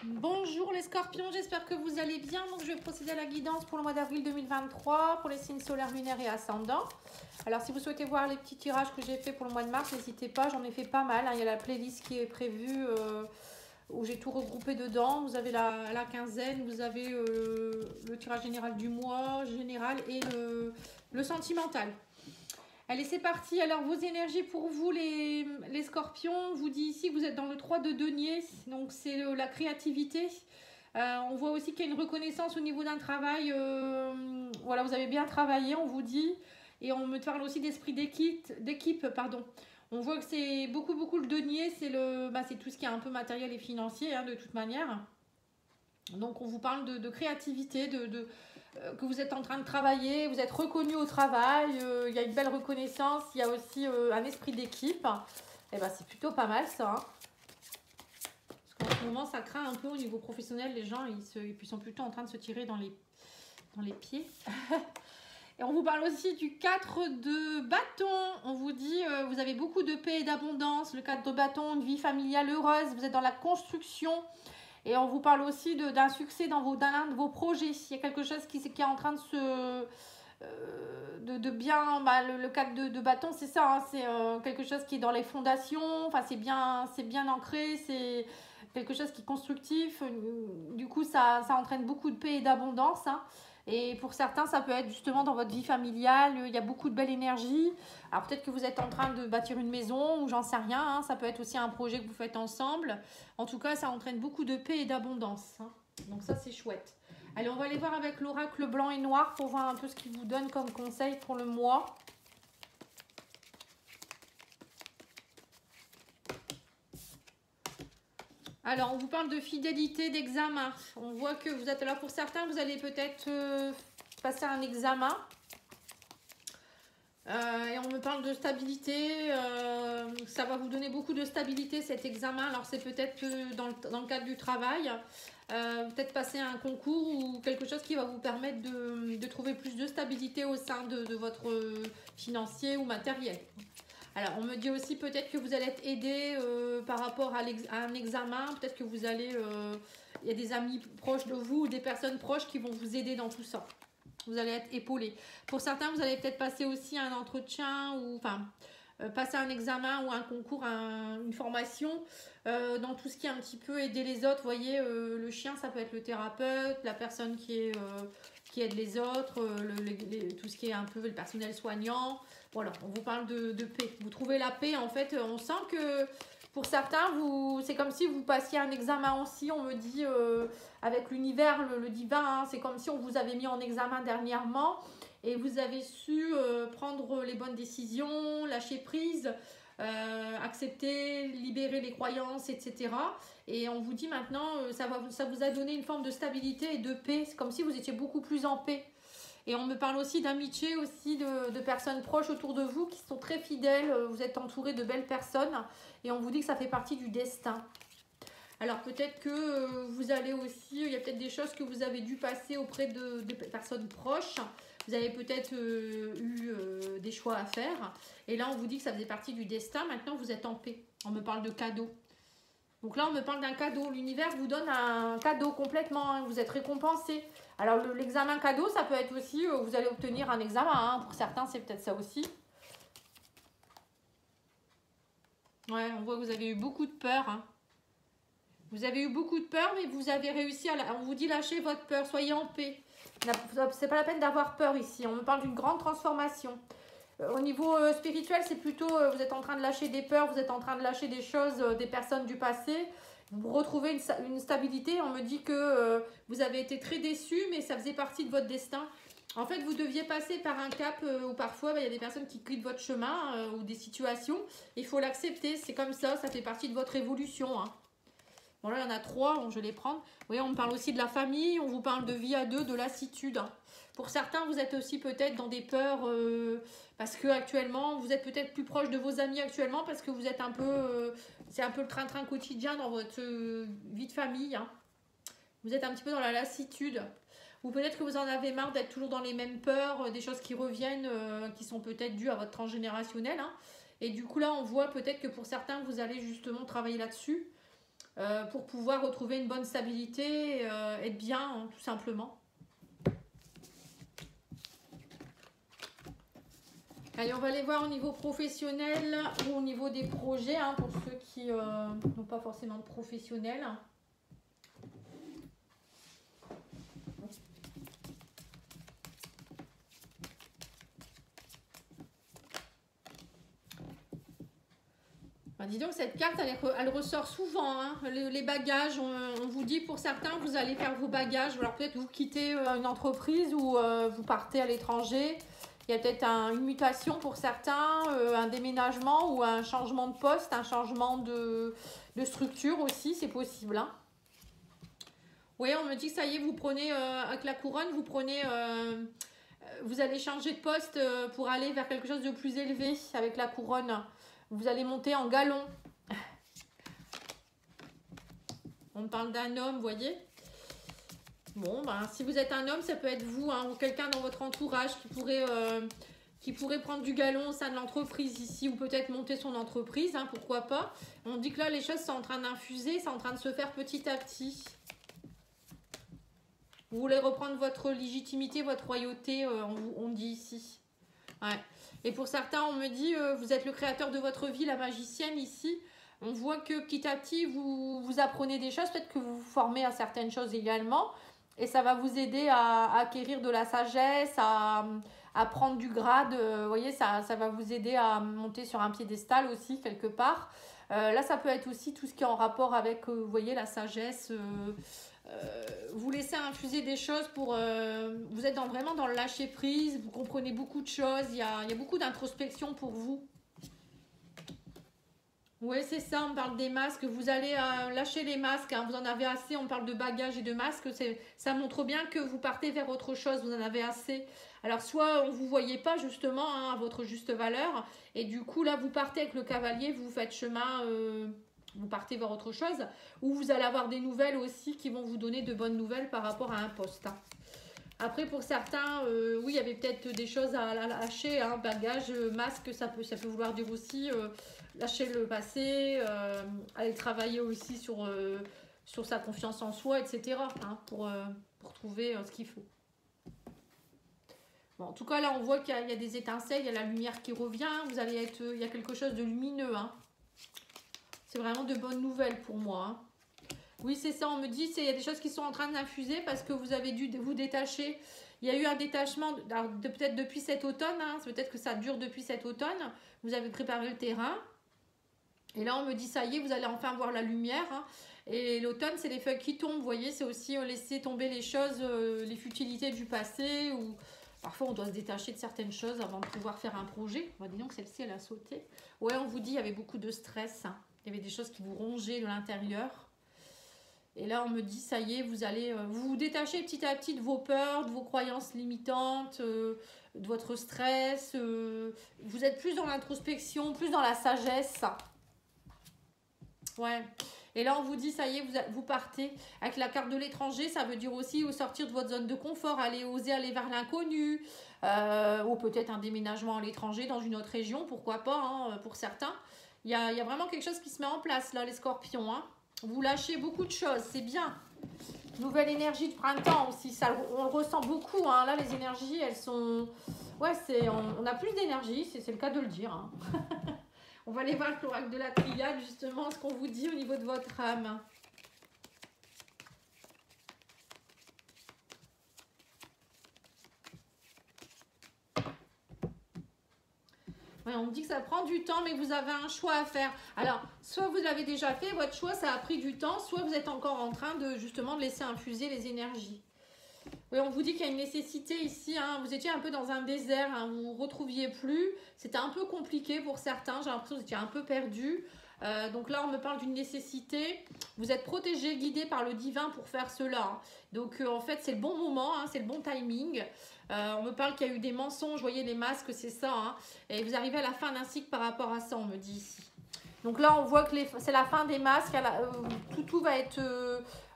Bonjour les scorpions, j'espère que vous allez bien. Donc je vais procéder à la guidance pour le mois d'avril 2023 pour les signes solaires, lunaires et ascendants. Alors si vous souhaitez voir les petits tirages que j'ai fait pour le mois de mars, n'hésitez pas, j'en ai fait pas mal. Il y a la playlist qui est prévue où j'ai tout regroupé dedans. Vous avez la quinzaine, vous avez le tirage général du mois général et le sentimental. Allez, c'est parti. Alors, vos énergies pour vous, les scorpions, on vous dit ici que vous êtes dans le 3 de denier, donc c'est la créativité. On voit aussi qu'il y a une reconnaissance au niveau d'un travail. Voilà, vous avez bien travaillé, on vous dit. Et on me parle aussi d'esprit d'équipe, pardon. On voit que c'est beaucoup le denier, c'est tout ce qui est un peu matériel et financier, hein, de toute manière. Donc, on vous parle de créativité, que vous êtes en train de travailler, vous êtes reconnu au travail, il y a une belle reconnaissance, il y a aussi un esprit d'équipe. Et ben, c'est plutôt pas mal ça. Hein. Parce qu'en ce moment, ça craint un peu au niveau professionnel, les gens ils sont plutôt en train de se tirer dans les pieds. Et on vous parle aussi du 4 de bâton. On vous dit, vous avez beaucoup de paix et d'abondance. Le 4 de bâton, une vie familiale heureuse, vous êtes dans la construction. Et on vous parle aussi d'un succès dans l'un de vos projets. Il y a quelque chose qui est en train de se... de bien... Bah, le cadre de bâton, c'est ça. Hein, c'est quelque chose qui est dans les fondations. Enfin, c'est bien ancré. C'est quelque chose qui est constructif. Du coup, ça entraîne beaucoup de paix et d'abondance. Hein. Et pour certains, ça peut être justement dans votre vie familiale. Il y a beaucoup de belle énergie. Alors peut-être que vous êtes en train de bâtir une maison ou j'en sais rien. Hein, ça peut être aussi un projet que vous faites ensemble. En tout cas, ça entraîne beaucoup de paix et d'abondance. Hein. Donc ça, c'est chouette. Allez, on va aller voir avec l'oracle blanc et noir pour voir un peu ce qu'il vous donne comme conseil pour le mois. Alors, on vous parle de fidélité, d'examen. On voit que vous êtes là pour certains, vous allez peut-être passer un examen. Et on me parle de stabilité. Ça va vous donner beaucoup de stabilité cet examen. Alors, c'est peut-être dans le cadre du travail. Peut-être passer un concours ou quelque chose qui va vous permettre de trouver plus de stabilité au sein de votre financier ou matériel. Alors, on me dit aussi peut-être que vous allez être aidé par rapport à un examen. Peut-être que vous allez... il y a des amis proches de vous ou des personnes proches qui vont vous aider dans tout ça. Vous allez être épaulé. Pour certains, vous allez peut-être passer aussi un entretien ou... Enfin, passer un examen ou un concours, une formation dans tout ce qui est un petit peu aider les autres. Vous voyez, le chien, ça peut être le thérapeute, la personne qui aide les autres, tout ce qui est un peu le personnel soignant. Voilà, on vous parle de paix. Vous trouvez la paix, en fait, on sent que pour certains, c'est comme si vous passiez un examen aussi, on me dit, avec l'univers, le divin, hein, c'est comme si on vous avait mis en examen dernièrement et vous avez su prendre les bonnes décisions, lâcher prise, accepter, libérer les croyances, etc. Et on vous dit maintenant, ça vous a donné une forme de stabilité et de paix. C'est comme si vous étiez beaucoup plus en paix. Et on me parle aussi d'amitié, aussi de personnes proches autour de vous qui sont très fidèles. Vous êtes entouré de belles personnes et on vous dit que ça fait partie du destin. Alors peut-être que vous allez aussi, il y a peut-être des choses que vous avez dû passer auprès de personnes proches. Vous avez peut-être eu des choix à faire. Et là, on vous dit que ça faisait partie du destin. Maintenant, vous êtes en paix. On me parle de cadeaux. Donc là, on me parle d'un cadeau. L'univers vous donne un cadeau complètement. Hein. Vous êtes récompensé. Alors, l'examen cadeau, ça peut être aussi, vous allez obtenir un examen. Hein. Pour certains, c'est peut-être ça aussi. Ouais, on voit que vous avez eu beaucoup de peur. Hein. Vous avez eu beaucoup de peur, mais vous avez réussi on vous dit lâchez votre peur, soyez en paix. C'est pas la peine d'avoir peur ici. On me parle d'une grande transformation. Au niveau spirituel, c'est plutôt vous êtes en train de lâcher des peurs, vous êtes en train de lâcher des choses, des personnes du passé. Vous retrouvez une stabilité. On me dit que vous avez été très déçus, mais ça faisait partie de votre destin. En fait, vous deviez passer par un cap où parfois il y a des personnes qui quittent votre chemin ou des situations. Il faut l'accepter, c'est comme ça fait partie de votre évolution. Hein. Bon là, il y en a 3, bon, je vais les prendre. Vous voyez, on me parle aussi de la famille, on vous parle de vie à 2, de lassitude. Hein. Pour certains, vous êtes aussi peut-être dans des peurs parce que actuellement, vous êtes peut-être plus proche de vos amis actuellement parce que vous êtes un peu, c'est un peu le train-train quotidien dans votre vie de famille. Hein. Vous êtes un petit peu dans la lassitude. Ou peut-être que vous en avez marre d'être toujours dans les mêmes peurs, des choses qui reviennent, qui sont peut-être dues à votre transgénérationnel. Hein. Et du coup, là, on voit peut-être que pour certains, vous allez justement travailler là-dessus. pour pouvoir retrouver une bonne stabilité, être bien, hein, tout simplement. Allez, on va aller voir au niveau professionnel ou au niveau des projets, hein, pour ceux qui n'ont pas forcément de professionnel. Dis donc, cette carte, elle ressort souvent, hein. Les bagages, on vous dit pour certains, vous allez faire vos bagages. Alors peut-être vous quittez une entreprise ou vous partez à l'étranger. Il y a peut-être une mutation pour certains, un déménagement ou un changement de poste, un changement de structure aussi, c'est possible. Hein. Oui, on me dit que ça y est, vous prenez, avec la couronne, vous allez changer de poste pour aller vers quelque chose de plus élevé avec la couronne. Vous allez monter en galon. On parle d'un homme, vous voyez. Bon, ben, si vous êtes un homme, ça peut être vous, hein, ou quelqu'un dans votre entourage qui pourrait prendre du galon au sein de l'entreprise ici, ou peut-être monter son entreprise, hein, pourquoi pas. On dit que là, les choses sont en train d'infuser, c'est en train de se faire petit à petit. Vous voulez reprendre votre légitimité, votre royauté, on dit ici. Ouais. Et pour certains, on me dit, vous êtes le créateur de votre vie, la magicienne ici. On voit que petit à petit, vous apprenez des choses, peut-être que vous vous formez à certaines choses également. Et ça va vous aider à acquérir de la sagesse, à prendre du grade. Vous voyez, ça va vous aider à monter sur un piédestal aussi, quelque part. Là, ça peut être aussi tout ce qui est en rapport avec, vous voyez, la sagesse. Vous laissez infuser des choses pour... vous êtes vraiment dans le lâcher prise, vous comprenez beaucoup de choses, il y a beaucoup d'introspection pour vous. Oui, c'est ça, on parle des masques, vous allez lâcher les masques, hein, vous en avez assez, on parle de bagages et de masques, ça montre bien que vous partez vers autre chose, vous en avez assez. Alors soit on ne vous voyait pas justement, hein, à votre juste valeur, et du coup là vous partez avec le cavalier, vous faites chemin... vous partez vers autre chose, ou vous allez avoir des nouvelles aussi qui vont vous donner de bonnes nouvelles par rapport à un poste. Hein. Après, pour certains, oui, il y avait peut-être des choses à lâcher, hein, bagages, masque, ça peut vouloir dire aussi lâcher le passé, aller travailler aussi sur sa confiance en soi, etc. Hein, pour trouver ce qu'il faut. Bon, en tout cas, là, on voit qu'il y a des étincelles, il y a la lumière qui revient, il y a quelque chose de lumineux, hein. C'est vraiment de bonnes nouvelles pour moi. Hein. Oui, c'est ça, on me dit, il y a des choses qui sont en train d'infuser parce que vous avez dû vous détacher. Il y a eu un détachement, peut-être depuis cet automne, hein, peut-être que ça dure depuis cet automne. Vous avez préparé le terrain. Et là, on me dit, ça y est, vous allez enfin voir la lumière. Hein. Et l'automne, c'est les feuilles qui tombent, vous voyez, c'est aussi laisser tomber les choses, les futilités du passé. Ou parfois, on doit se détacher de certaines choses avant de pouvoir faire un projet. Bon, dis donc, celle-ci, elle a sauté. Ouais, on vous dit, il y avait beaucoup de stress. Hein. Il y avait des choses qui vous rongeaient de l'intérieur. Et là, on me dit, ça y est, vous allez vous détacher petit à petit de vos peurs, de vos croyances limitantes, de votre stress. Vous êtes plus dans l'introspection, plus dans la sagesse. Ouais. Et là, on vous dit, ça y est, vous partez. Avec la carte de l'étranger, ça veut dire aussi sortir de votre zone de confort, oser aller vers l'inconnu. Ou peut-être un déménagement à l'étranger dans une autre région, pourquoi pas, hein, pour certains. Il y a vraiment quelque chose qui se met en place, là, les scorpions. Hein. Vous lâchez beaucoup de choses, c'est bien. Nouvelle énergie de printemps aussi, ça, on le ressent beaucoup. Hein. Là, les énergies, elles sont... Ouais, on a plus d'énergie, c'est le cas de le dire. Hein. On va aller voir l'oracle de la triade, justement, ce qu'on vous dit au niveau de votre âme. Ouais, on me dit que ça prend du temps, mais vous avez un choix à faire. Alors, soit vous l'avez déjà fait, votre choix, ça a pris du temps, soit vous êtes encore en train de, justement, de laisser infuser les énergies. Oui, on vous dit qu'il y a une nécessité ici. Hein. Vous étiez un peu dans un désert, hein, vous ne vous retrouviez plus. C'était un peu compliqué pour certains. J'ai l'impression que vous étiez un peu perdu. Donc là, on me parle d'une nécessité. Vous êtes protégé, guidé par le divin pour faire cela. Hein. Donc, en fait, c'est le bon moment, hein, c'est le bon timing. On me parle qu'il y a eu des mensonges. Vous voyez, les masques, c'est ça. Hein. Et vous arrivez à la fin d'un cycle par rapport à ça, on me dit ici. Donc là, on voit que c'est la fin des masques. Tout va être...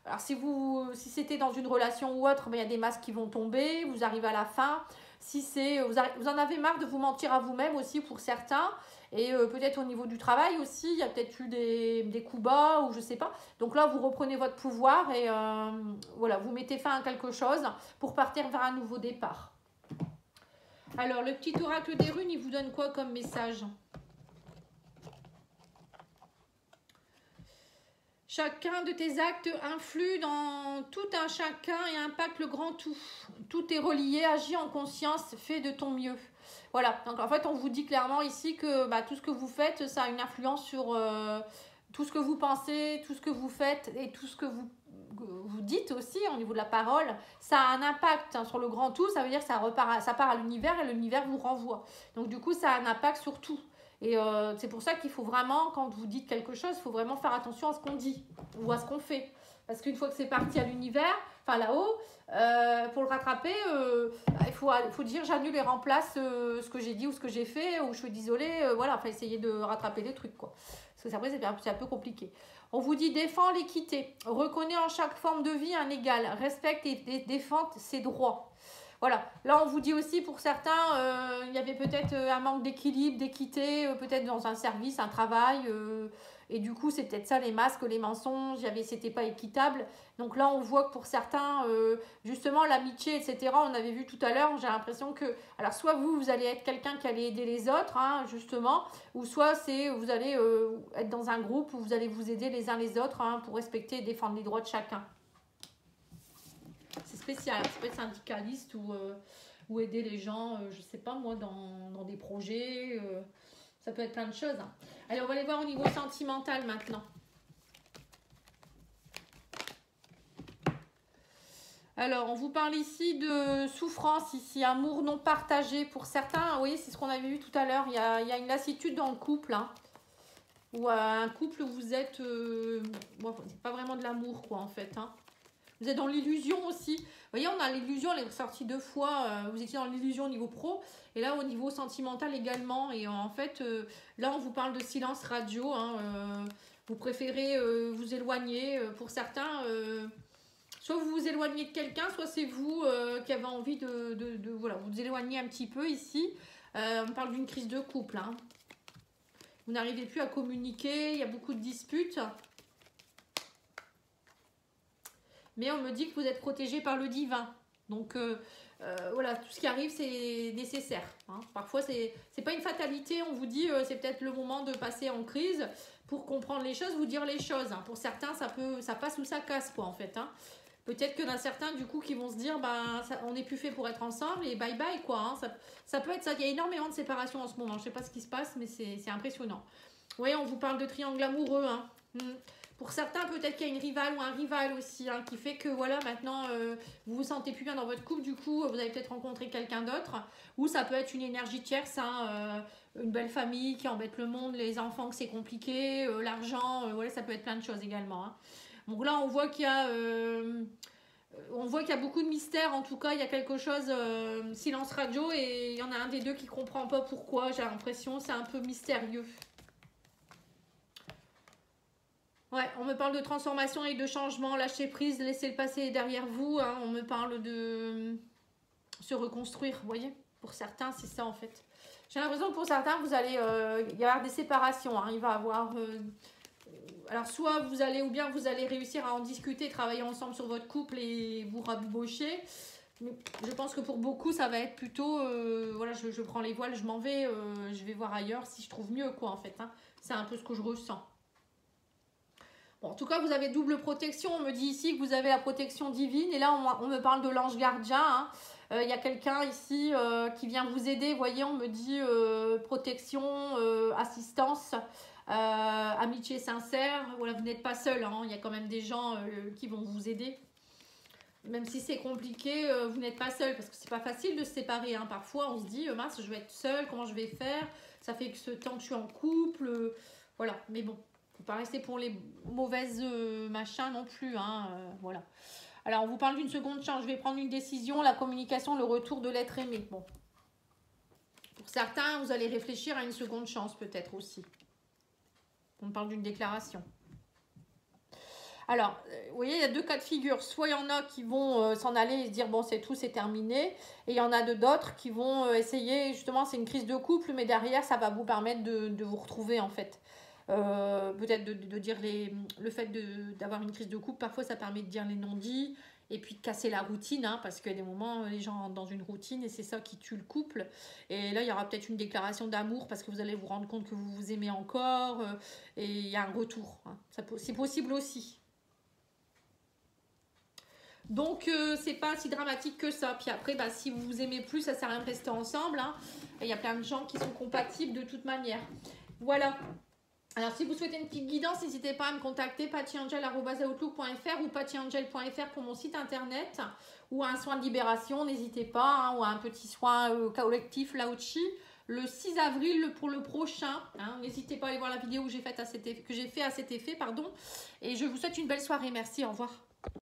alors, si c'était dans une relation ou autre, ben, il y a des masques qui vont tomber. Vous arrivez à la fin. Si c'est, vous en avez marre de vous mentir à vous-même aussi pour certains. Et peut-être au niveau du travail aussi, il y a peut-être eu des coups bas ou je sais pas. Donc là, vous reprenez votre pouvoir et voilà, vous mettez fin à quelque chose pour partir vers un nouveau départ. Alors, le petit oracle des runes, il vous donne quoi comme message? Chacun de tes actes influe dans tout un chacun et impacte le grand tout. Tout est relié, agis en conscience, fais de ton mieux. Voilà, donc en fait on vous dit clairement ici que tout ce que vous faites, ça a une influence sur tout ce que vous pensez, tout ce que vous faites et tout ce que vous dites aussi au niveau de la parole. Ça a un impact sur le grand tout, ça veut dire que ça part à l'univers et l'univers vous renvoie. Donc du coup ça a un impact sur tout. Et c'est pour ça qu'il faut vraiment, quand vous dites quelque chose, il faut vraiment faire attention à ce qu'on dit ou à ce qu'on fait. Parce qu'une fois que c'est parti à l'univers, enfin là-haut, pour le rattraper, il faut dire j'annule et remplace ce que j'ai dit ou ce que j'ai fait, ou je suis désolée, voilà, enfin essayer de rattraper les trucs, quoi. Parce que après, c'est un peu compliqué. On vous dit défends l'équité, reconnais en chaque forme de vie un égal, respecte et défends ses droits. Voilà, là on vous dit aussi pour certains, il y avait peut-être un manque d'équilibre, d'équité, peut-être dans un service, un travail, et du coup c'est peut-être ça les masques, les mensonges, c'était pas équitable. Donc là on voit que pour certains, justement l'amitié, etc., on avait vu tout à l'heure, j'ai l'impression que, alors soit vous allez être quelqu'un qui allait aider les autres, hein, justement, ou soit vous allez être dans un groupe où vous allez vous aider les uns les autres, hein, pour respecter et défendre les droits de chacun. C'est spécial, ça peut être syndicaliste ou aider les gens, je sais pas moi, dans des projets, ça peut être plein de choses. Hein. Allez, on va aller voir au niveau sentimental maintenant. Alors, on vous parle ici de souffrance, ici, amour non partagé. Pour certains, vous voyez, c'est ce qu'on avait vu tout à l'heure, il y a une lassitude dans le couple, hein, ou un couple où vous êtes, bon, c'est pas vraiment de l'amour, quoi, en fait, hein. Vous êtes dans l'illusion aussi. Vous voyez, on a l'illusion, elle est ressortie 2 fois. Vous étiez dans l'illusion au niveau pro. Et là, au niveau sentimental également. Et en fait, là, on vous parle de silence radio. Hein, vous préférez vous éloigner. Pour certains, soit vous vous éloignez de quelqu'un, soit c'est vous qui avez envie voilà, vous éloigner un petit peu ici. On parle d'une crise de couple. Hein. Vous n'arrivez plus à communiquer. Il y a beaucoup de disputes. Mais on me dit que vous êtes protégé par le divin. Donc, voilà, tout ce qui arrive, c'est nécessaire. Hein. Parfois, c'est pas une fatalité. On vous dit, c'est peut-être le moment de passer en crise pour comprendre les choses, vous dire les choses. Hein. Pour certains, ça passe ou ça casse, quoi, en fait. Hein. Peut-être que dans certains, du coup, qui vont se dire, on n'est plus fait pour être ensemble et bye bye, quoi. Hein. Ça peut être ça. Il y a énormément de séparations en ce moment. Je sais pas ce qui se passe, mais c'est impressionnant. Oui, on vous parle de triangle amoureux. Hein. Pour certains, peut-être qu'il y a une rivale ou un rival aussi, hein, qui fait que voilà, maintenant, vous vous sentez plus bien dans votre couple, du coup, vous avez peut-être rencontré quelqu'un d'autre, ou ça peut être une énergie tierce, hein, une belle famille qui embête le monde, les enfants que c'est compliqué, l'argent, voilà, ça peut être plein de choses également. Hein. Donc là, on voit qu'il y a beaucoup de mystères, en tout cas, il y a quelque chose, silence radio, et il y en a un des deux qui comprend pas pourquoi, j'ai l'impression, c'est un peu mystérieux. Ouais, on me parle de transformation et de changement, lâcher prise, laisser le passé derrière vous. Hein, on me parle de se reconstruire, vous voyez. Pour certains, c'est ça en fait. J'ai l'impression que pour certains, vous allez y avoir des séparations. Hein, il va y avoir... alors, soit vous allez, ou bien vous allez réussir à en discuter, travailler ensemble sur votre couple et vous rabibocher. Mais je pense que pour beaucoup, ça va être plutôt... voilà, je prends les voiles, je m'en vais, je vais voir ailleurs si je trouve mieux, quoi, en fait. Hein. C'est un peu ce que je ressens. Bon, en tout cas, vous avez double protection. On me dit ici que vous avez la protection divine. Et là, on me parle de l'ange gardien. Hein. Y a quelqu'un ici qui vient vous aider. Vous voyez, on me dit protection, assistance, amitié sincère. Voilà, vous n'êtes pas seul. Hein. Il y a quand même des gens qui vont vous aider. Même si c'est compliqué, vous n'êtes pas seul. Parce que c'est pas facile de se séparer. Hein. Parfois, on se dit, mince, je vais être seule. Comment je vais faire? Ça fait que ce temps que je suis en couple. Voilà, mais bon. Faut pas rester pour les mauvaises machins non plus. Hein, voilà. Alors, on vous parle d'une seconde chance. Je vais prendre une décision, la communication, le retour de l'être aimé. Bon. Pour certains, vous allez réfléchir à une seconde chance peut-être aussi. On parle d'une déclaration. Alors, vous voyez, il y a deux cas de figure. Soit il y en a qui vont s'en aller et se dire, bon, c'est tout, c'est terminé. Et il y en a d'autres qui vont essayer, justement, c'est une crise de couple, mais derrière, ça va vous permettre de vous retrouver, en fait. Peut-être de dire le fait d'avoir une crise de couple, parfois, ça permet de dire les non-dits. Et puis de casser la routine, hein, parce qu'il y a des moments, les gens rentrent dans une routine et c'est ça qui tue le couple. Et là, il y aura peut-être une déclaration d'amour parce que vous allez vous rendre compte que vous vous aimez encore et il y a un retour. Hein. C'est possible aussi. Donc, c'est pas si dramatique que ça. Puis après, bah, si vous vous aimez plus, ça sert à rien de rester ensemble. Hein. Il y a plein de gens qui sont compatibles de toute manière. Voilà. Alors, si vous souhaitez une petite guidance, n'hésitez pas à me contacter, pattyangel@outlook.fr ou pattyangel.fr pour mon site internet, ou à un soin de libération, n'hésitez pas, hein, ou à un petit soin collectif Laochi le 6 avril pour le prochain. Hein, n'hésitez pas à aller voir la vidéo que j'ai fait à cet effet, pardon. Et je vous souhaite une belle soirée. Merci, au revoir.